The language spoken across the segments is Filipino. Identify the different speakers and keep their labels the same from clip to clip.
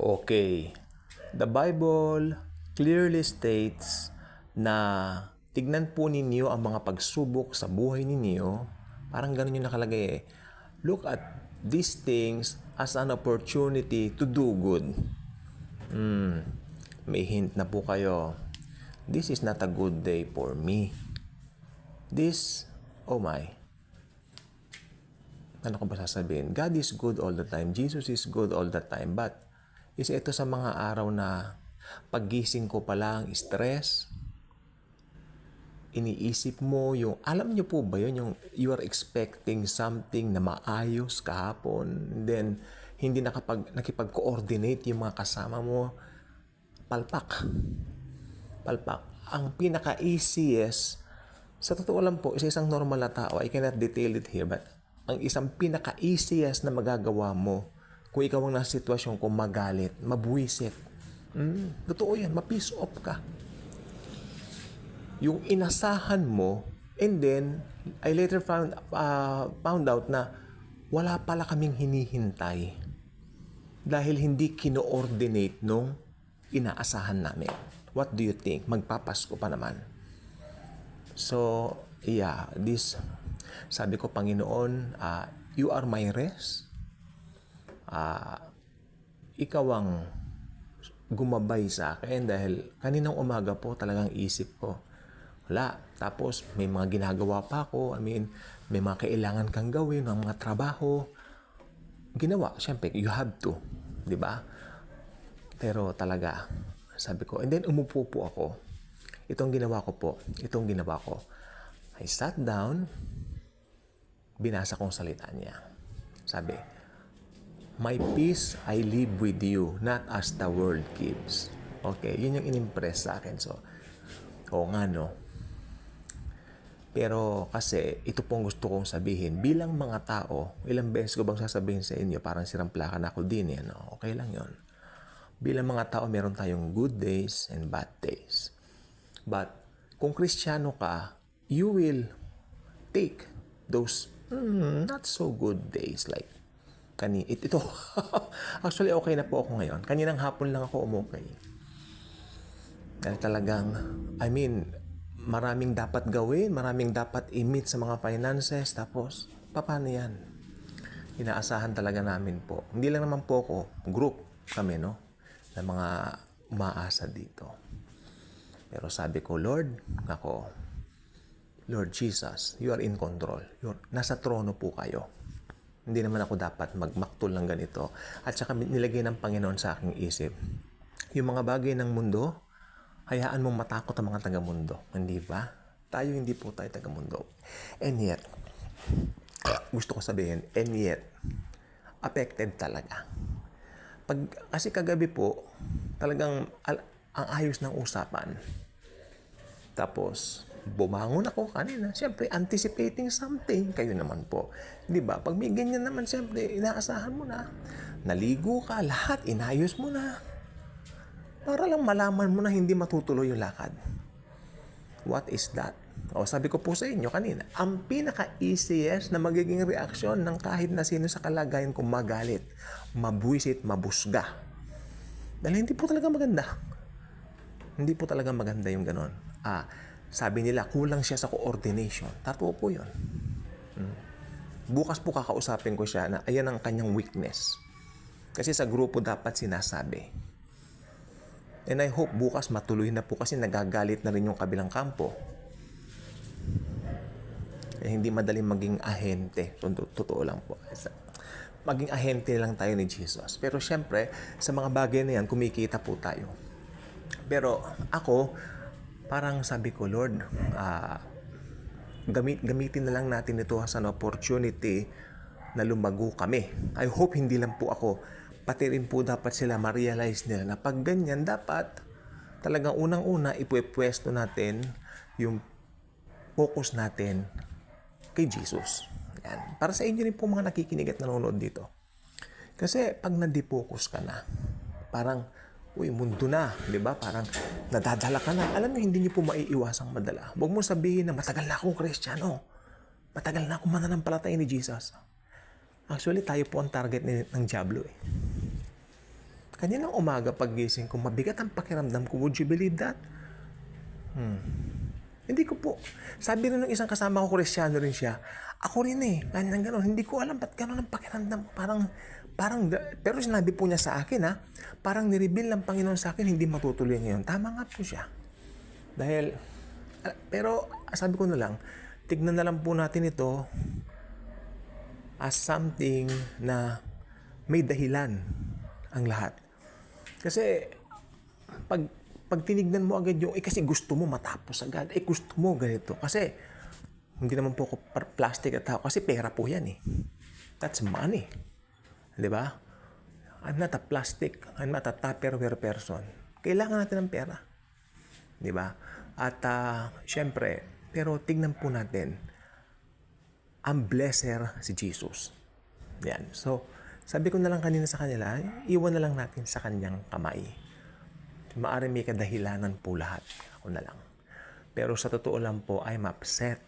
Speaker 1: Okay. The Bible clearly states na tignan po ninyo ang mga pagsubok sa buhay ninyo. Parang ganun yung nakalagay eh. Look at these things as an opportunity to do good. May hint na po kayo. This is not a good day for me. Oh my. Ano ko ba sasabihin? God is good all the time. Jesus is good all the time. But, isa ito sa mga araw na paggising ko pa lang, stress, iniisip mo yung, alam niyo po ba yun, yung you are expecting something na maayos kahapon, then hindi nakipag-coordinate yung mga kasama mo, palpak. Ang pinaka-easiest, sa totoo lang po, isang normal na tao, I cannot detail it here, but ang isang pinaka-easiest na magagawa mo, kung ikaw ang nasa sitwasyon kung magalit, mabuwisit, totoo yan, ma-piss off ka. Yung inasahan mo, and then, I later found out na wala pala kaming hinihintay dahil hindi kino-ordinate nung inaasahan namin. What do you think? Magpapasko pa naman. So, yeah, sabi ko, Panginoon, you are my rest. Ikaw ang gumabay sa akin dahil kaninang umaga po talagang isip ko, wala. Tapos may mga ginagawa pa ako. May mga kailangan kang gawin, mga trabaho. Ginawa, syempre, you have to. Di ba? Pero talaga, sabi ko, and then umupo po ako. Itong ginawa ko. I sat down, binasa kong salita niya. Sabi, my peace I leave with you, not as the world gives. Okay, yun yung inimpress sa akin. So, oo nga no. Pero kasi, ito pong gusto kong sabihin. Bilang mga tao, ilang beses ko bang sasabihin sa inyo, parang siramplakan ako din eh. No? Okay lang yon. Bilang mga tao, meron tayong good days and bad days. But, kung Kristiyano ka, you will take those not so good days like ito. Actually, okay na po ako ngayon. Kaninang hapon lang ako umukay. Dahil talagang, maraming dapat gawin, maraming dapat i-meet sa mga finances, tapos, paano yan? Inaasahan talaga namin po. Hindi lang naman po ako, group kami, no? Na mga umaasa dito. Pero sabi ko, Lord Jesus, you are in control. Nasa trono po kayo. Hindi naman ako dapat magmaktol ng ganito. At saka nilagay ng Panginoon sa aking isip, yung mga bagay ng mundo, hayaan mong matakot ang mga taga-mundo. Hindi ba? Hindi po tayo taga-mundo. And yet, gusto ko sabihin, affected talaga. Kasi kagabi po, talagang ang ayos ng usapan. Tapos, bumangon ako kanina. Siyempre, anticipating something. Kayo naman po. Di ba? Pag may ganyan naman, siyempre, inaasahan mo na. Naligo ka, lahat, inayos mo na. Para lang malaman mo na hindi matutuloy yung lakad. What is that? Sabi ko po sa inyo kanina, ang pinaka-easiest na magiging reaksyon ng kahit na sino sa kalagayan kung magalit, mabwisit, mabusga. Dahil hindi po talaga maganda. Hindi po talaga maganda yung ganon. Sabi nila, kulang siya sa coordination. Totoo po yun. Bukas po kakausapin ko siya na ayan ang kanyang weakness. Kasi sa grupo dapat sinasabi. And I hope bukas matuloy na po kasi nagagalit na rin yung kabilang kampo. Hindi madaling maging ahente. Totoo lang po. Maging ahente lang tayo ni Jesus. Pero syempre, sa mga bagay na yan, kumikita po tayo. Pero ako, parang sabi ko, Lord, gamitin na lang natin ito as an opportunity na lumago kami. I hope hindi lang po ako, pati rin po dapat sila ma-realize nila na pag ganyan, dapat talagang unang-una ipupwesto natin yung focus natin kay Jesus. Yan. Para sa inyo rin po mga nakikinig at nanonood dito. Kasi pag nadi-focus ka na, parang, mundo na, di ba? Parang nadadala ka na. Alam niyo, hindi niyo po maiiwasang madala. Huwag mo sabihin na matagal na akong Kristiyano. Matagal na akong mananampalataya ni Jesus. Actually, tayo po ang target ng Diablo eh. Kaninang umaga paggising ko, mabigat ang pakiramdam ko. Would you believe that? Hindi ko po. Sabi rin ng isang kasama ko, Kristyano rin siya. Ako rin eh. Ganyan gano'n. Hindi ko alam ba't gano'n ang pakiramdam. Pero sinabi po niya sa akin parang nireveal ng Panginoon sa akin, hindi matutuloy ngayon. Tama nga po siya. Dahil, pero sabi ko na lang, tignan na lang po natin ito as something na may dahilan ang lahat. Kasi, pag tinignan mo agad yung, kasi gusto mo matapos agad, gusto mo ganito. Kasi, hindi naman po ako plastic at tao, kasi pera po yan eh. That's money. Diba? I'm not a plastic, I'm not a Tupperware person. Kailangan natin ng pera. Diba? At, syempre, pero tignan po natin, ang blesser si Jesus. Yan. So, sabi ko na lang kanina sa kanila, iwan na lang natin sa kanyang kamay. Maaaring may kadahilanan po lahat. Ako na lang. Pero sa totoo lang po, I'm upset.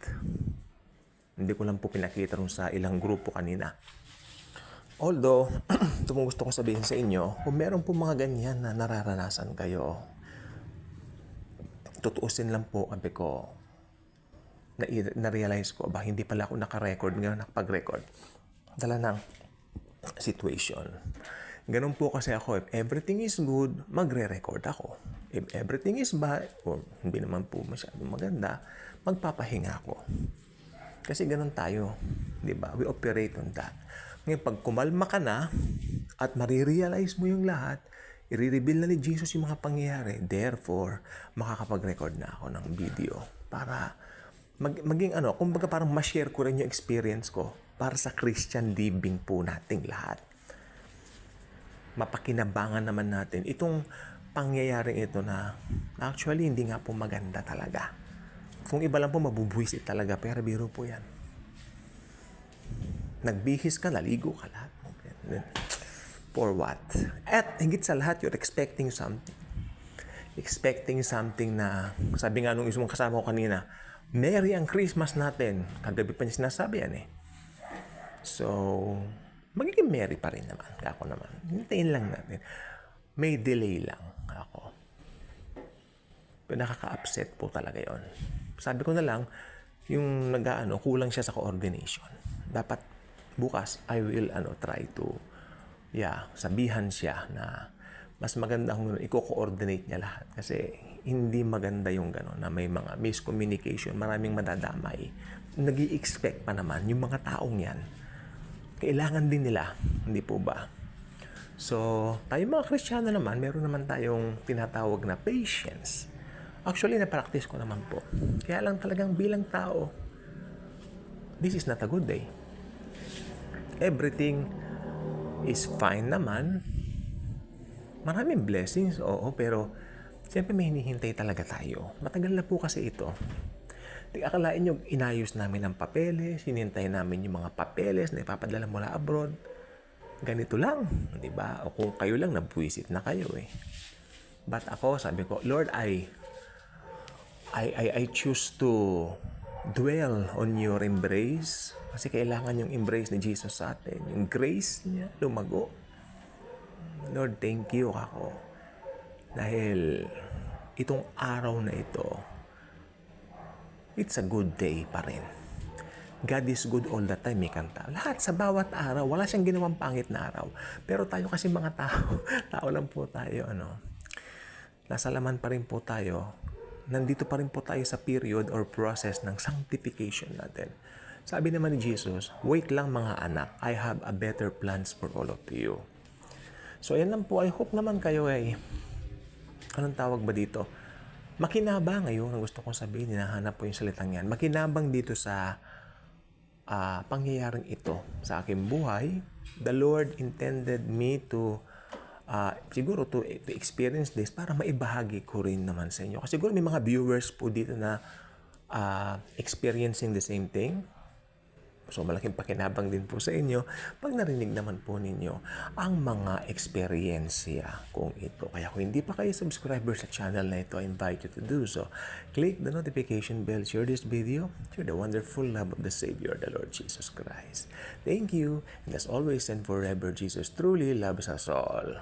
Speaker 1: Hindi ko lang po pinakita rin sa ilang grupo kanina. Although, ito pong gusto ko sabihin sa inyo, kung meron po mga ganyan na nararanasan kayo, tutuusin lang po, sabi ko, na-realize ko, hindi pala ako naka-record ngayon, nakapag-record. Dala ng situation. Ganun po kasi ako, if everything is good, magre-record ako. If everything is bad, o hindi naman po masyadong maganda, magpapahinga ako. Kasi ganun tayo, di ba? We operate on that. Ngayon, pag kumalma ka na, at marirealize mo yung lahat, i-reveal na ni Jesus yung mga pangyayari. Therefore, makakapag-record na ako ng video para maging kumbaga parang ma-share ko rin yung experience ko para sa Christian living po nating lahat. Mapakinabangan naman natin itong pangyayaring ito na actually hindi nga po maganda talaga. Kung iba lang po mabubuwisit talaga, pero biro po yan. Nagbihis ka, naligo ka lahat. For what? At higit sa lahat, you're expecting something. Expecting something na, sabi nga nung isang kasama ko kanina, Merry ang Christmas natin. Kagabi pa niya sinasabi yan eh. So, magiging merry pa rin naman. Ako naman. Hintayin lang natin. May delay lang ako. Pero nakaka-upset po talaga yon. Sabi ko na lang, yung kulang siya sa coordination. Dapat bukas, I will try to sabihan siya na mas maganda kung i-coordinate niya lahat. Kasi hindi maganda yung gano'n na may mga miscommunication, maraming madadamay. Nag-i-expect pa naman yung mga taong yan. Kailangan din nila, hindi po ba? So, tayo mga Kristiyano naman, meron naman tayong tinatawag na patience. Actually, na-practice ko naman po. Kaya lang talagang bilang tao, this is not a good day. Everything is fine naman. Maraming blessings, oo, pero siyempre may hinihintay talaga tayo. Matagal na po kasi ito. Akalain nyo, inayos namin ang papeles, hinintay namin yung mga papeles na ipapadala mula abroad. Ganito lang, di ba? O kung kayo lang, nabwisit na kayo eh. But ako, sabi ko, Lord, I choose to dwell on your embrace. Kasi kailangan yung embrace ni Jesus sa atin. Yung grace niya, lumago. Lord, thank you ako. Dahil itong araw na ito, it's a good day pa rin. God is good all the time, may kanta. Lahat, sa bawat araw, wala siyang ginawang pangit na araw. Pero tayo kasi mga tao lang po tayo, nasa laman pa rin po tayo. Nandito pa rin po tayo sa period or process ng sanctification natin. Sabi naman ni Jesus, wait lang mga anak, I have a better plans for all of you. So, yan lang po. I hope naman kayo anong tawag ba dito? Makinabang ngayon, ang gusto kong sabihin, hinahanap po yung salitang yan. Makinabang dito sa pangyayaring ito sa aking buhay. The Lord intended me to siguro to experience this para maibahagi ko rin naman sa inyo. Kasi siguro may mga viewers po dito na experiencing the same thing. So, malaking pakinabang din po sa inyo pag narinig naman po ninyo ang mga eksperyensya kung ito. Kaya kung hindi pa kayo subscriber sa channel na ito, I invite you to do so. Click the notification bell, share this video, share the wonderful love of the Savior, the Lord Jesus Christ. Thank you, and as always and forever, Jesus truly loves us all.